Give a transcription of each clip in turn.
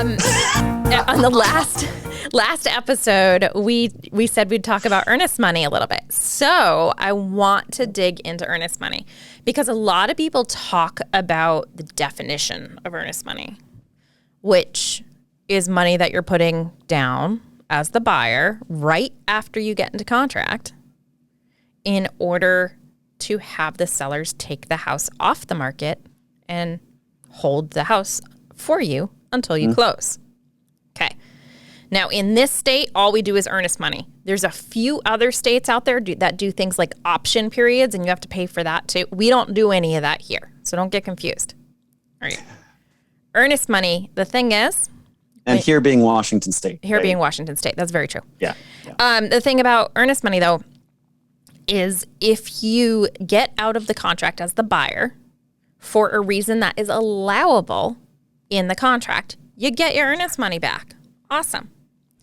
On the last episode, we said we'd talk about earnest money a little bit. So I want to dig into earnest money because a lot of people talk about the definition of earnest money, which is money that you're putting down as the buyer right after you get into contract in order to have the sellers take the house off the market and hold the house for you until you close. Okay. Now, in this state, all we do is earnest money. There's a few other states out there that do things like option periods, and you have to pay for that too. We don't do any of that here, so don't get confused. All right. Earnest money, the thing is... And here being Washington State. Here being Washington State. That's very true. Yeah. The thing about earnest money, though, is if you get out of the contract as the buyer for a reason that is allowable in the contract, you get your earnest money back. Awesome.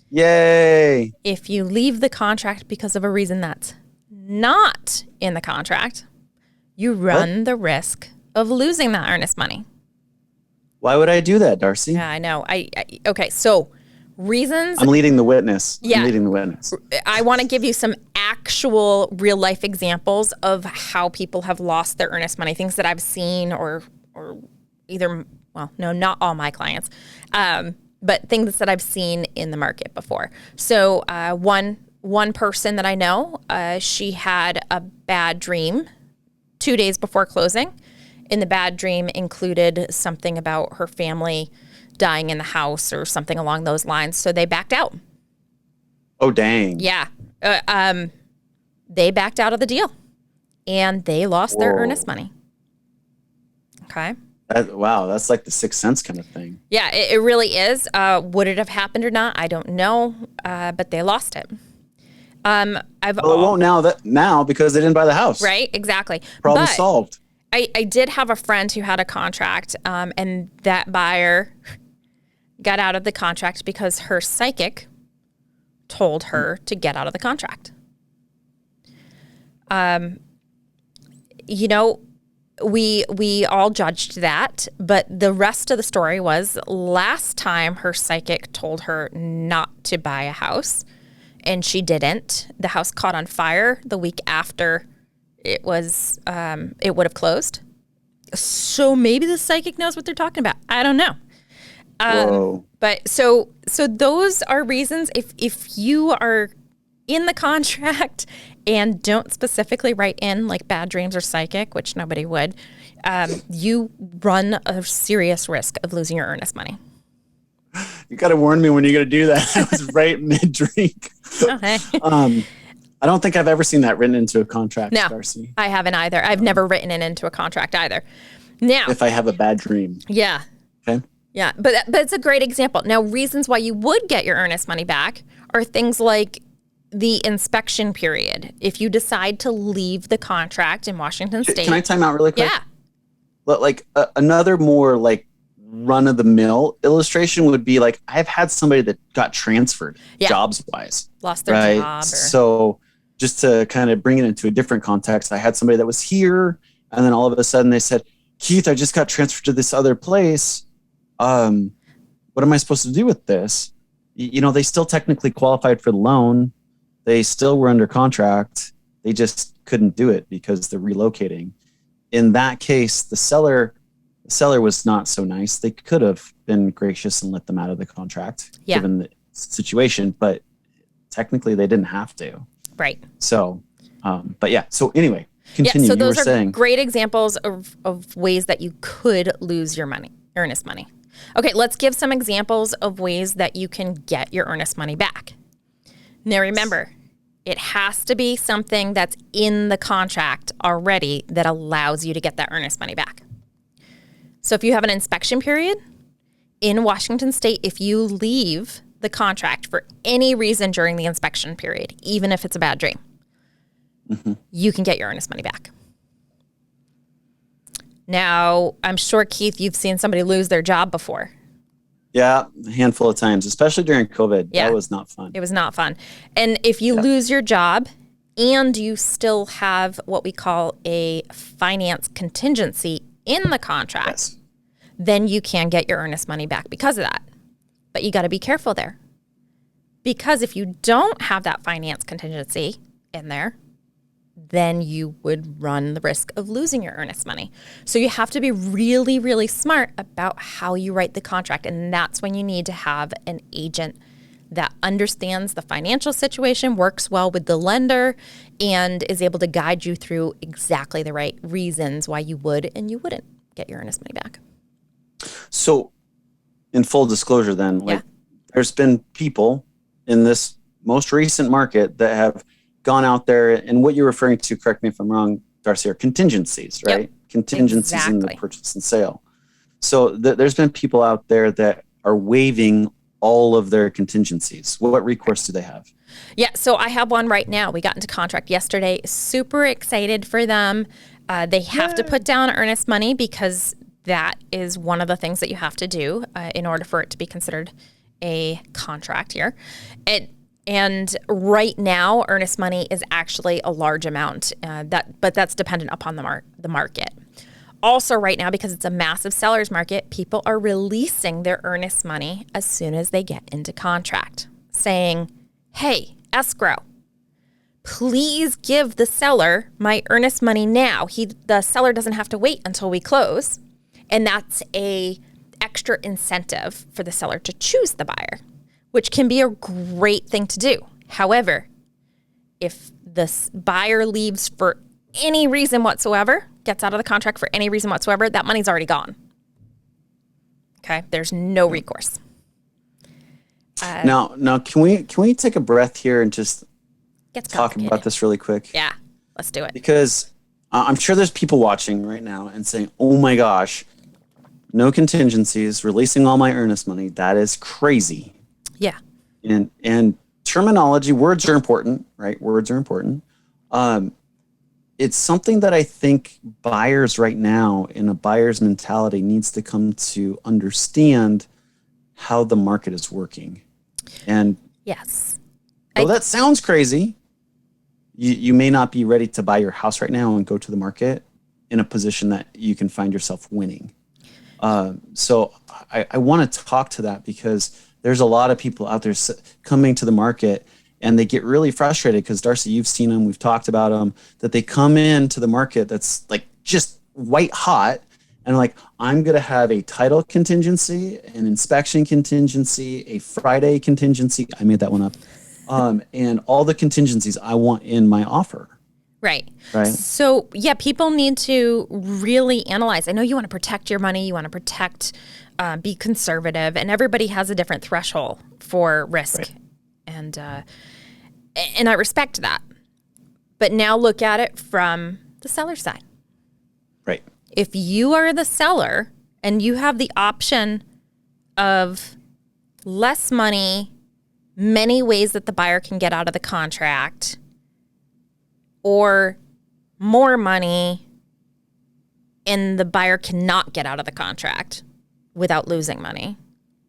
Yay. If you leave the contract because of a reason that's not in the contract, you run the risk of losing that earnest money. Why would I do that, Darcy? Yeah, I know. Okay, so reasons. I'm leading the witness. Yeah. I'm leading the witness. I want to give you some actual real life examples of how people have lost their earnest money, things that I've seen or either, well, no, not all my clients, but things that I've seen in the market before. So one person that I know, she had a bad dream 2 days before closing. And the bad dream included something about her family dying in the house or something along those lines. So they backed out. Oh, dang. Yeah. They backed out of the deal and they lost their earnest money. Okay. Wow. That's like the Sixth Sense kind of thing. Yeah, it really is. Would it have happened or not? I don't know. But they lost it. It won't now because they didn't buy the house. Right. Exactly. Problem solved. I did have a friend who had a contract, and that buyer got out of the contract because her psychic told her to get out of the contract. We all judged that, but the rest of the story was last time her psychic told her not to buy a house, and she didn't. The house caught on fire the week after it would have closed. So maybe the psychic knows what they're talking about. I don't know. But so those are reasons if you are in the contract and don't specifically write in like bad dreams or psychic, which nobody would, you run a serious risk of losing your earnest money. You got to warn me when you're going to do that. I was right mid-drink. Okay. I don't think I've ever seen that written into a contract, no, Darcy. I haven't either. I've never written it into a contract either. Now, if I have a bad dream. Yeah. Okay. Yeah, but it's a great example. Now, reasons why you would get your earnest money back are things like the inspection period. If you decide to leave the contract in Washington State. Can I time out really quick? Yeah. Like another more like run-of-the-mill illustration would be like I've had somebody that got transferred jobs-wise. Lost their job. So just to kind of bring it into a different context, I had somebody that was here, and then all of a sudden they said, Keith, I just got transferred to this other place. What am I supposed to do with this? They still technically qualified for the loan. They still were under contract. They just couldn't do it because they're relocating. In that case, the seller was not so nice. They could have been gracious and let them out of the contract given the situation, but technically they didn't have to. Right. So, but yeah. So anyway, continue. Yeah, so those you were saying. Great examples of ways that you could lose your money, earnest money. Okay, let's give some examples of ways that you can get your earnest money back. Now remember, it has to be something that's in the contract already that allows you to get that earnest money back. So if you have an inspection period in Washington State, if you leave the contract for any reason during the inspection period, even if it's a bad dream, you can get your earnest money back. Now, I'm sure, Keith, you've seen somebody lose their job before. Yeah, a handful of times, especially during COVID. Yeah. That was not fun. It was not fun. And if you lose your job and you still have what we call a finance contingency in the contract, then you can get your earnest money back because of that. But you got to be careful there. Because if you don't have that finance contingency in there, then you would run the risk of losing your earnest money. So you have to be really, really smart about how you write the contract. And that's when you need to have an agent that understands the financial situation, works well with the lender, and is able to guide you through exactly the right reasons why you would and you wouldn't get your earnest money back. So in full disclosure then, like there's been people in this most recent market that have gone out there, and what you're referring to, correct me if I'm wrong, Darcy, are contingencies, right? Yep. Contingencies in the purchase and sale. So there's been people out there that are waiving all of their contingencies. What recourse do they have? Yeah, so I have one right now. We got into contract yesterday. Super excited for them. They have to put down earnest money because that is one of the things that you have to do in order for it to be considered a contract here. And right now, earnest money is actually a large amount, but that's dependent upon the market. Also right now, because it's a massive seller's market, people are releasing their earnest money as soon as they get into contract, saying, hey, escrow, please give the seller my earnest money now. The seller doesn't have to wait until we close. And that's a extra incentive for the seller to choose the buyer, which can be a great thing to do. However, if the buyer leaves for any reason whatsoever, gets out of the contract for any reason whatsoever, that money's already gone. Okay, there's no recourse. Now, can we take a breath here and just talk about this really quick? Yeah, let's do it. Because I'm sure there's people watching right now and saying, "Oh my gosh, no contingencies, releasing all my earnest money. That is crazy." Yeah. And terminology, words are important, right? Words are important. It's something that I think buyers right now in a buyer's mentality needs to come to understand how the market is working. And yes, though that sounds crazy, you may not be ready to buy your house right now and go to the market in a position that you can find yourself winning. So I want to talk to that because there's a lot of people out there coming to the market and they get really frustrated because, Darcy, you've seen them, we've talked about them, that they come into the market that's like just white hot and like, I'm going to have a title contingency, an inspection contingency, a Friday contingency. I made that one up. And all the contingencies I want in my offer. Right. So, yeah, people need to really analyze. I know you want to protect your money. You want to protect, be conservative, and everybody has a different threshold for risk. Right. And I respect that. But now look at it from the seller side. Right. If you are the seller and you have the option of less money, many ways that the buyer can get out of the contract, or more money and the buyer cannot get out of the contract without losing money,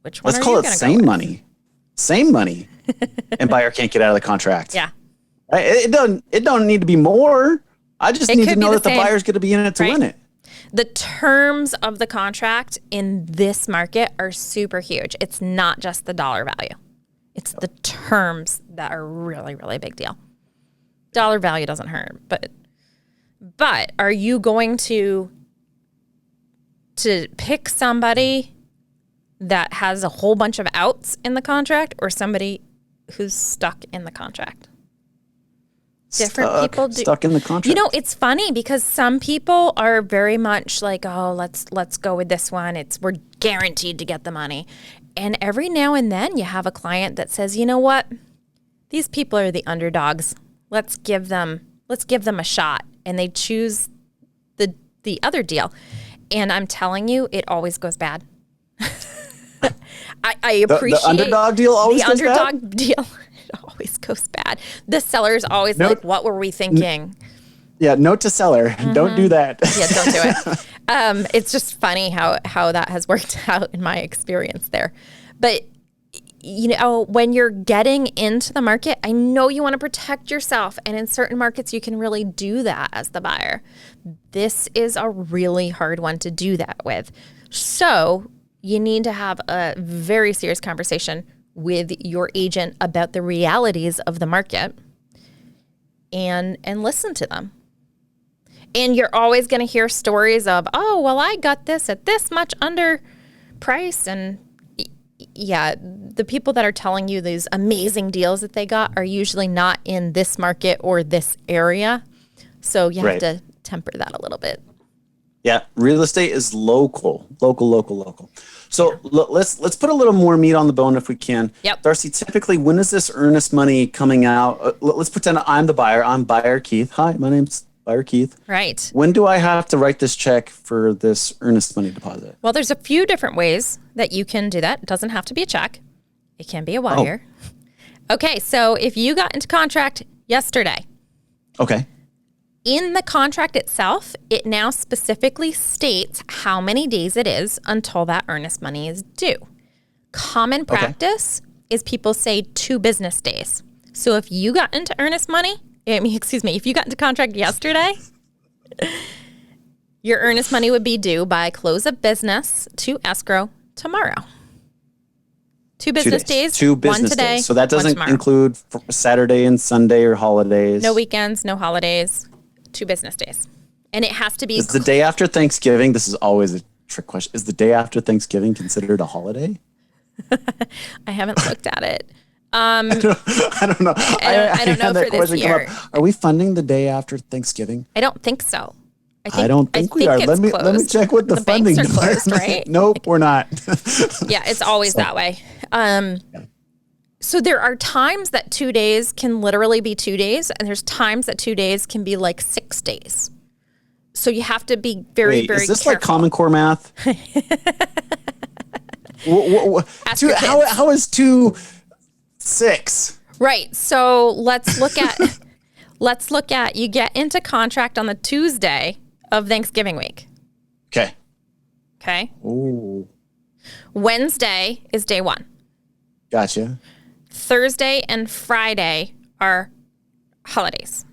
which one Let's call it same money. Same money. And buyer can't get out of the contract. Yeah. It don't need to be more. I just need to know that the buyer's going to be in it to win it. The terms of the contract in this market are super huge. It's not just the dollar value. It's the terms that are really, really big deal. Dollar value doesn't hurt, but are you going to pick somebody that has a whole bunch of outs in the contract or somebody who's stuck in the contract? Different people stuck in the contract. You know, it's funny because some people are very much like, oh, let's go with this one. We're guaranteed to get the money. And every now and then you have a client that says, you know what? These people are the underdogs. Let's give them a shot. And they choose the other deal. And I'm telling you, it always goes bad. I appreciate the underdog deal always goes bad? The underdog deal, it always goes bad. The seller's always like, what were we thinking? Yeah, note to seller. Mm-hmm. Don't do that. Yeah, don't do it. It's just funny how that has worked out in my experience there. But you know, when you're getting into the market, I know you want to protect yourself. And in certain markets, you can really do that as the buyer. This is a really hard one to do that with. So you need to have a very serious conversation with your agent about the realities of the market and listen to them. And you're always going to hear stories of, oh, well, I got this at this much under price. And yeah, the people that are telling you these amazing deals that they got are usually not in this market or this area. So you have to temper that a little bit. Yeah, real estate is local. So let's put a little more meat on the bone if we can. Yep. Darcy, typically, when is this earnest money coming out? Let's pretend I'm the buyer. I'm buyer Keith. Hi, my name's buyer Keith. Right. When do I have to write this check for this earnest money deposit? Well, there's a few different ways that you can do that. It doesn't have to be a check. It can be a wire. Oh. Okay, so if you got into contract yesterday. Okay. In the contract itself, it now specifically states how many days it is until that earnest money is due. Common practice is people say 2 business days. So if you got into earnest money, if you got into contract yesterday, your earnest money would be due by close of business to escrow tomorrow. 2 business days. 2 business one today, days. So that doesn't include Saturday and Sunday or holidays. No weekends, no holidays. 2 business days. And it has to be... Is the day after Thanksgiving, this is always a trick question, is the day after Thanksgiving considered a holiday? I haven't looked at it. I don't know. I don't know for this year. Are we funding the day after Thanksgiving? I don't think so. I don't think we are. Let me check with the funding banks are department. Closed, right? Nope, we're not. Yeah, it's always that way. So there are times that 2 days can literally be 2 days, and there's times that 2 days can be like 6 days. So you have to be very, very careful. Is this like Common Core math? How is 2 6? Right. So let's look at you get into contract on the Tuesday of Thanksgiving week. Okay. Ooh. Wednesday is day 1. Gotcha. Thursday and Friday are holidays.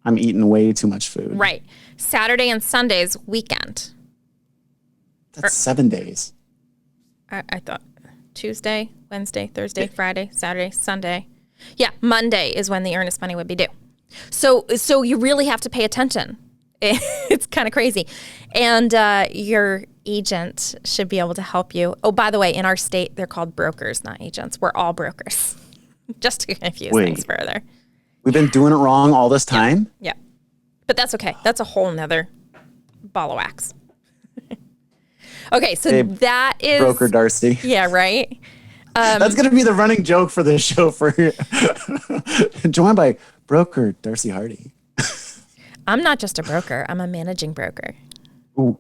I'm eating way too much food. Right. Saturday and Sunday's weekend. That's 7 days. I thought Tuesday, Wednesday, Thursday, Friday, Saturday, Sunday. Yeah, Monday is when the earnest money would be due. So you really have to pay attention. It's kind of crazy. And your agent should be able to help you. Oh, by the way, in our state, they're called brokers, not agents. We're all brokers. Just to confuse things further. We've been doing it wrong all this time? Yeah. But that's okay. That's a whole nother ball of wax. Okay, so that is... Broker Darcy. Yeah, right? That's going to be the running joke for this show. Joined by Broker Darcy Hardy. I'm not just a broker. I'm a managing broker. Ooh.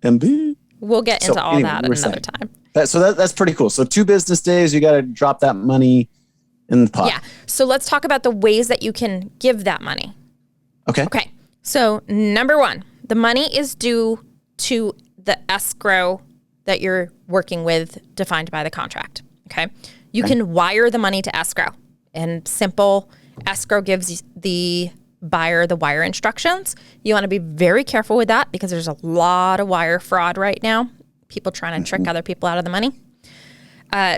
MB. We'll get into all that another time. That's pretty cool. So 2 business days, you got to drop that money in the pot. Yeah. So let's talk about the ways that you can give that money. Okay. So number 1, the money is due to the escrow that you're working with defined by the contract. Okay. You can wire the money to escrow, and simple escrow gives the buyer the wire instructions. You want to be very careful with that because there's a lot of wire fraud right now. People trying to trick other people out of the money.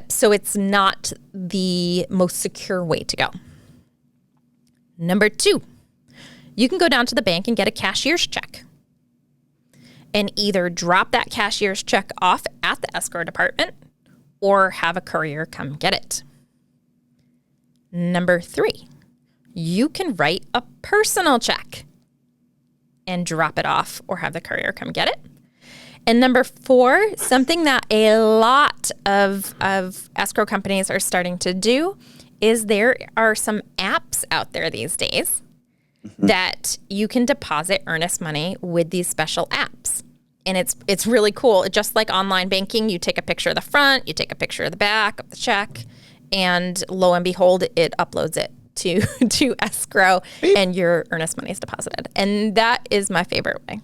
So it's not the most secure way to go. Number 2, you can go down to the bank and get a cashier's check and either drop that cashier's check off at the escrow department or have a courier come get it. Number 3, you can write a personal check and drop it off or have the courier come get it. And number 4, something that a lot of escrow companies are starting to do is there are some apps out there these days that you can deposit earnest money with these special apps. And it's really cool. Just like online banking, you take a picture of the front, you take a picture of the back of the check, and lo and behold, it uploads it to escrow and your earnest money is deposited. And that is my favorite way.